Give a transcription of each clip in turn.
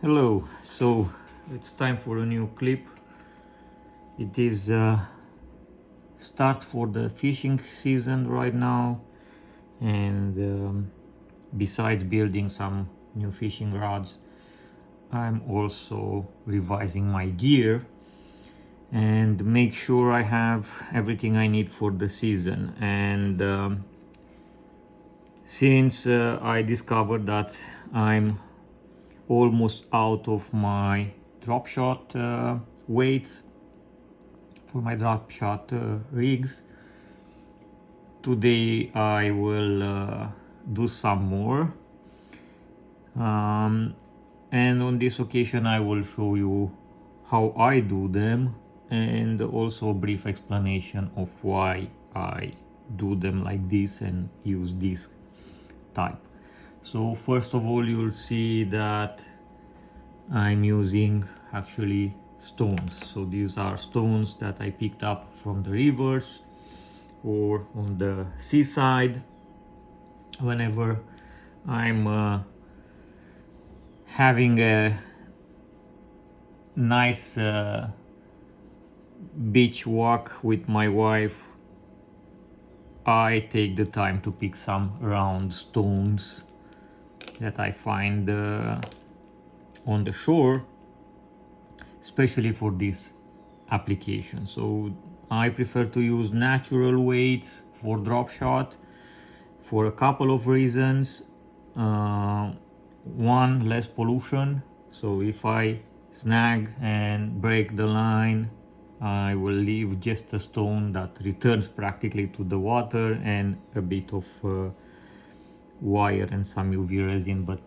Hello, so it's time for a new clip. It is start for the fishing season right now, and besides building some new fishing rods, I'm also revising my gear and make sure I have everything I need for the season. And since I discovered that I'm almost out of my drop shot weights for my drop shot rigs, today I will do some more, and on this occasion I will show you how I do them and also a brief explanation of why I do them like this and use this type. So first of all, you'll see that I'm using actually stones. So these are stones that I picked up from the rivers or on the seaside whenever I'm having a nice beach walk with my wife. I take the time to pick some round stones that I find on the shore, especially for this application. So I prefer to use natural weights for drop shot for a couple of reasons. One, less pollution. So if I snag and break the line, I will leave just a stone that returns practically to the water and a bit of wire and some UV resin, but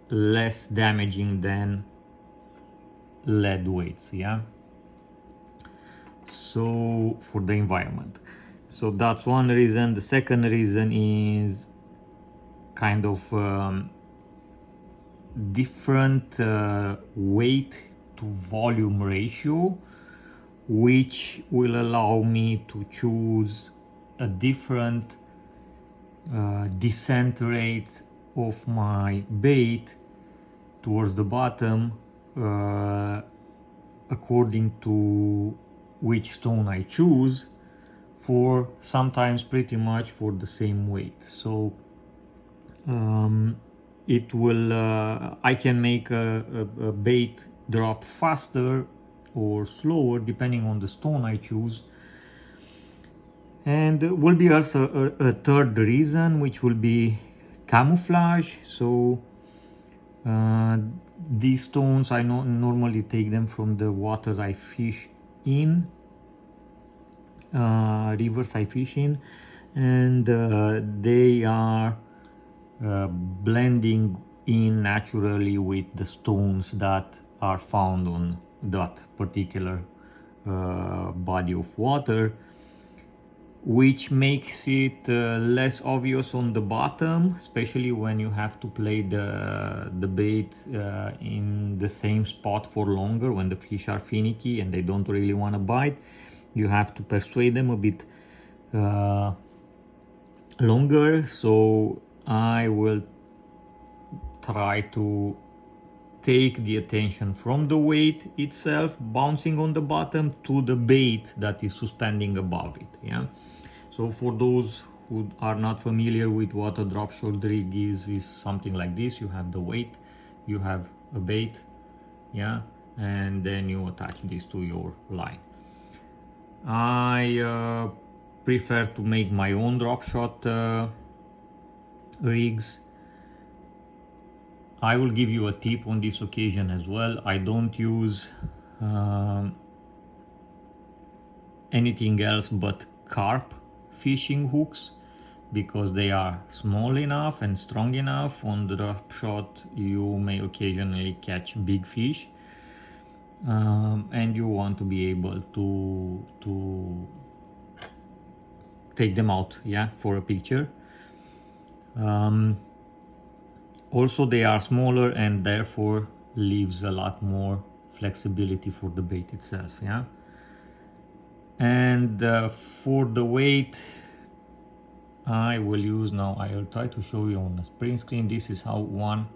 less damaging than lead weights, yeah. So for the environment, so that's one reason. The second reason is kind of different weight to volume ratio, which will allow me to choose a different descent rate of my bait towards the bottom according to which stone I choose, for sometimes pretty much for the same weight. So it will I can make a bait drop faster or slower depending on the stone I choose. And will be also a third reason, which will be camouflage. So these stones I normally take them from the waters I fish in, rivers I fish in, and they are blending in naturally with the stones that are found on that particular body of water, which makes it less obvious on the bottom, especially when you have to play the bait in the same spot for longer. When the fish are finicky and they don't really want to bite, you have to persuade them a bit longer. So I will try to take the attention from the weight itself bouncing on the bottom to the bait that is suspending above it, yeah. So for those who are not familiar with what a drop shot rig is something like this. You have the weight, you have a bait, yeah, and then you attach this to your line. I prefer to make my own drop shot rigs. I will give you a tip on this occasion as well. I don't use anything else but carp fishing hooks, because they are small enough and strong enough. On the drop shot you may occasionally catch big fish, and you want to be able to take them out, yeah, for a picture. Also they are smaller and therefore leaves a lot more flexibility for the bait itself, yeah. And for the weight I will use, now I will try to show you on the print screen. This is how one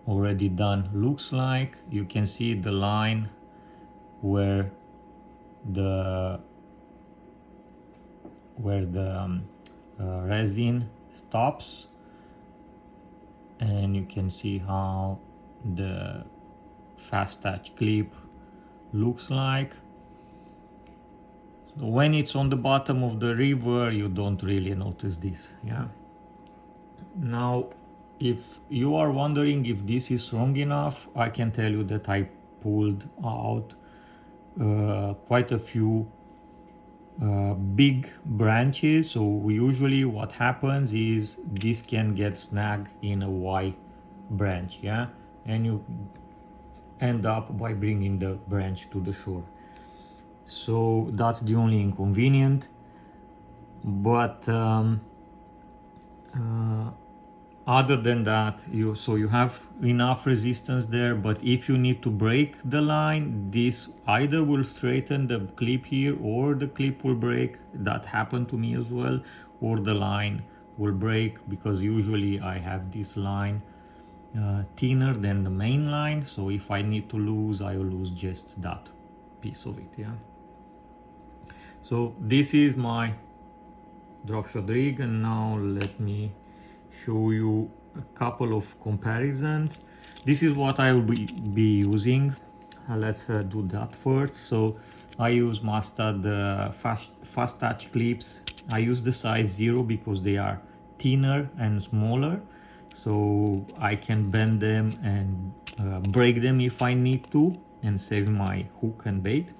already done looks like. You can see the line where the resin stops, and you can see how the fastach clip looks like. So when it's on the bottom of the river, you don't really notice this. Yeah. Now, if you are wondering if this is strong enough, I can tell you that I pulled out quite a few big branches. So usually what happens is this can get snagged in a Y branch, yeah, and you end up by bringing the branch to the shore. So that's the only inconvenient. But other than that, you have enough resistance there. But if you need to break the line, this either will straighten the clip here, or the clip will break. That happened to me as well. Or the line will break, because usually I have this line thinner than the main line. So if I need to lose, I will lose just that piece of it. Yeah. So this is my dropshot rig, and now let me show you a couple of comparisons. This is what I will be using. Let's do that first. So I use Mustad fastach clips. I use the size 0 because they are thinner and smaller, so I can bend them and break them if I need to, and save my hook and bait.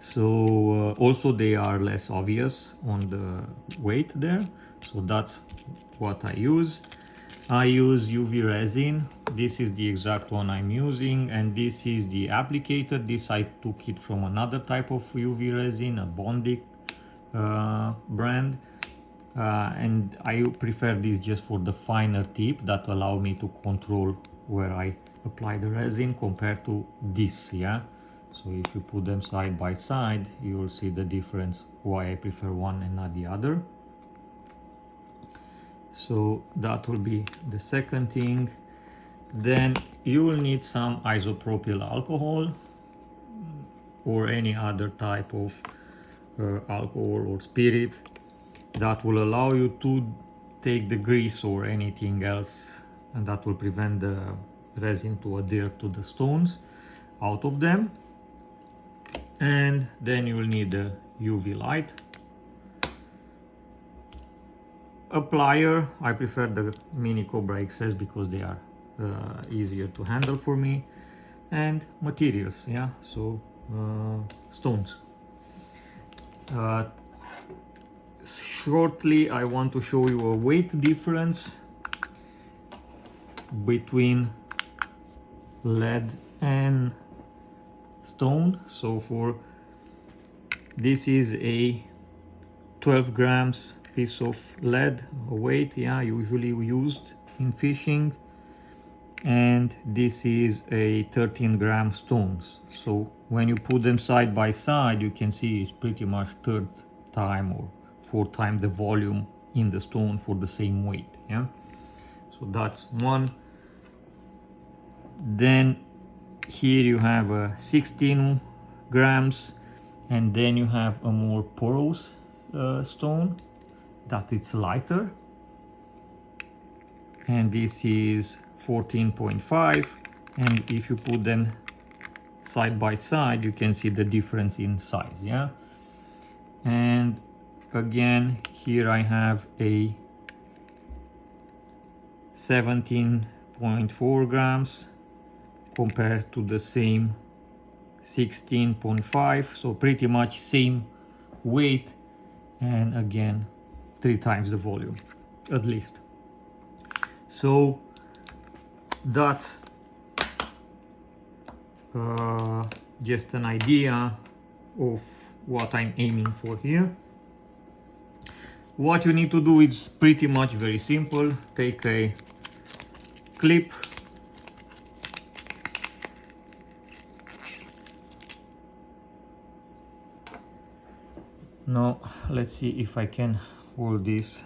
So also they are less obvious on the weight there, so that's what I use. I use UV resin. This is the exact one I'm using, and this is the applicator. This I took it from another type of UV resin, a Bondic brand, and I prefer this just for the finer tip that allow me to control where I apply the resin compared to this. Yeah. So if you put them side by side, you will see the difference, why I prefer one and not the other. So that will be the second thing. Then you will need some isopropyl alcohol or any other type of alcohol or spirit that will allow you to take the grease or anything else, and that will prevent the resin to adhere to the stones out of them. And then you will need a UV light, a plier. I prefer the Mini Cobra XS because they are easier to handle for me, and materials. Yeah, so stones. Shortly, I want to show you a weight difference between lead and stone. So for this is a 12 grams piece of lead weight, yeah, usually used in fishing, and this is a 13-gram stones. So when you put them side by side, you can see it's pretty much 3rd time or 4th time the volume in the stone for the same weight. Yeah, so that's one. Then here you have a 16 grams, and then you have a more porous stone that it's lighter, and this is 14.5, and if you put them side by side, you can see the difference in size. Yeah, and again here I have a 17.4 grams compared to the same 16.5, so pretty much same weight, and again 3 times the volume at least. So that's just an idea of what I'm aiming for here. What you need to do is pretty much very simple. Take a clip, now let's see if I can hold this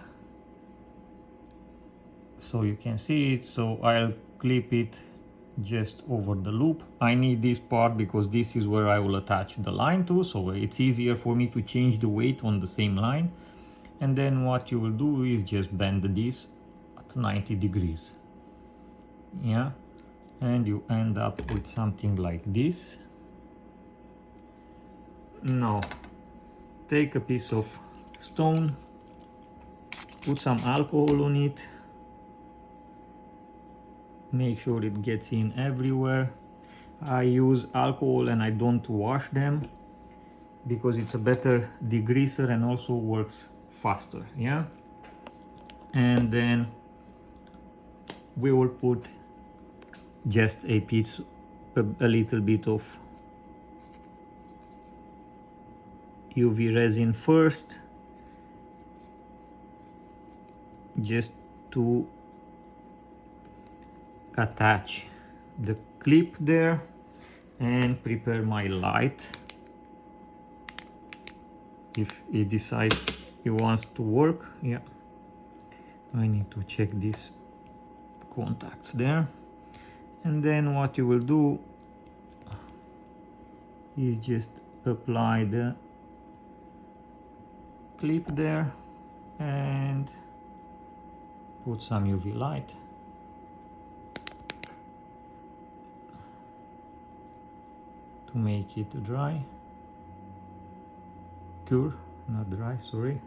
so you can see it. So I'll clip it just over the loop. I need this part because this is where I will attach the line to, so it's easier for me to change the weight on the same line. And then what you will do is just bend this at 90 degrees. Yeah, and you end up with something like this. Now take a piece of stone, put some alcohol on it, make sure it gets in everywhere. I use alcohol and I don't wash them because it's a better degreaser and also works faster. Yeah, and then we will put just a little bit of UV resin first, just to attach the clip there, and prepare my light if it decides it wants to work. Yeah, I need to check these contacts there. And then what you will do is just apply the clip there and put some UV light. To make it dry, cure, not dry, sorry.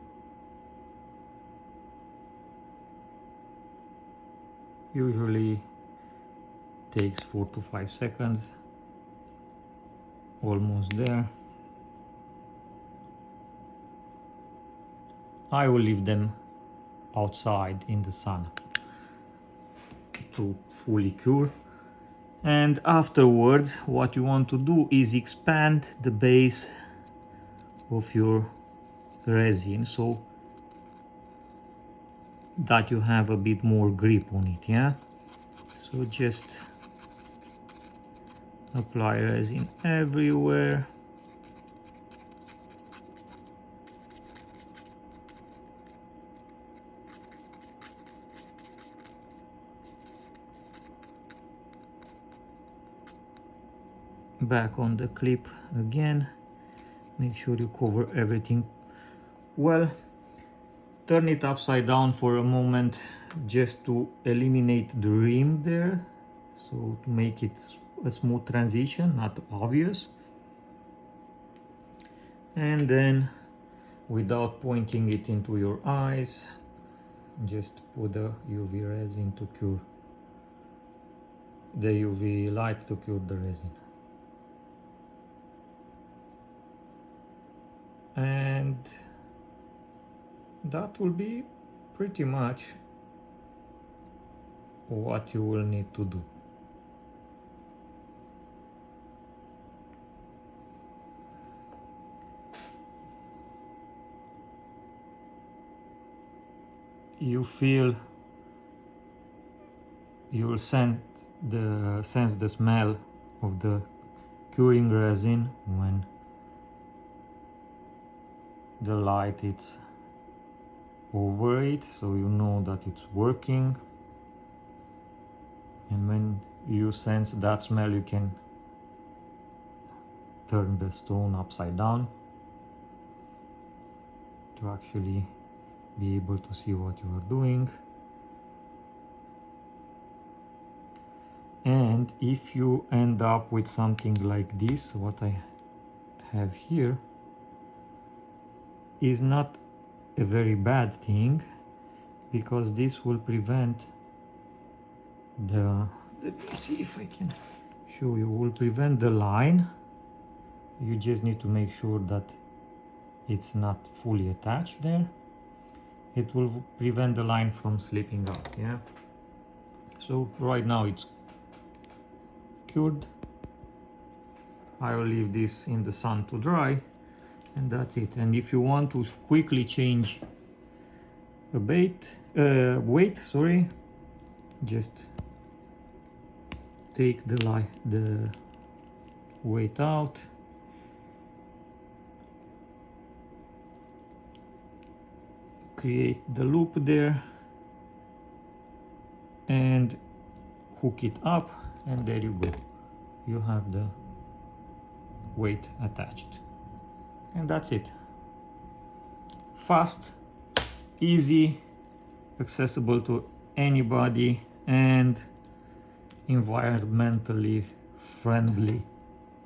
Usually takes 4 to 5 seconds. Almost there. I will leave them outside in the sun to fully cure. And afterwards, what you want to do is expand the base of your resin so that you have a bit more grip on it. Yeah, so just apply resin everywhere. Back on the clip again. Make sure you cover everything well. Turn it upside down for a moment just to eliminate the rim there, so to make it a smooth transition, not obvious. And then, without pointing it into your eyes, just put the UV resin to cure, the UV light to cure the resin. And that will be pretty much what you will need to do. You feel, you will sense the smell of the curing resin when the light is over it, so you know that it's working. And when you sense that smell, you can turn the stone upside down to actually be able to see what you are doing. And if you end up with something like this, what I have here is not a very bad thing, because this will prevent the, let me see if I can show you, will prevent the line. You just need to make sure that it's not fully attached there. It will prevent the line from slipping out. Yeah, so right now it's cured. I will leave this in the sun to dry, and that's it. And if you want to quickly change a weight, sorry, just take the weight out, create the loop there, and hook it up, and there you go. You have the weight attached. And that's it. Fast, easy, accessible to anybody, and environmentally friendly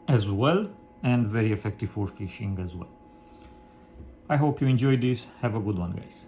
as well, and very effective for fishing as well. I hope you enjoyed this. Have a good one, guys.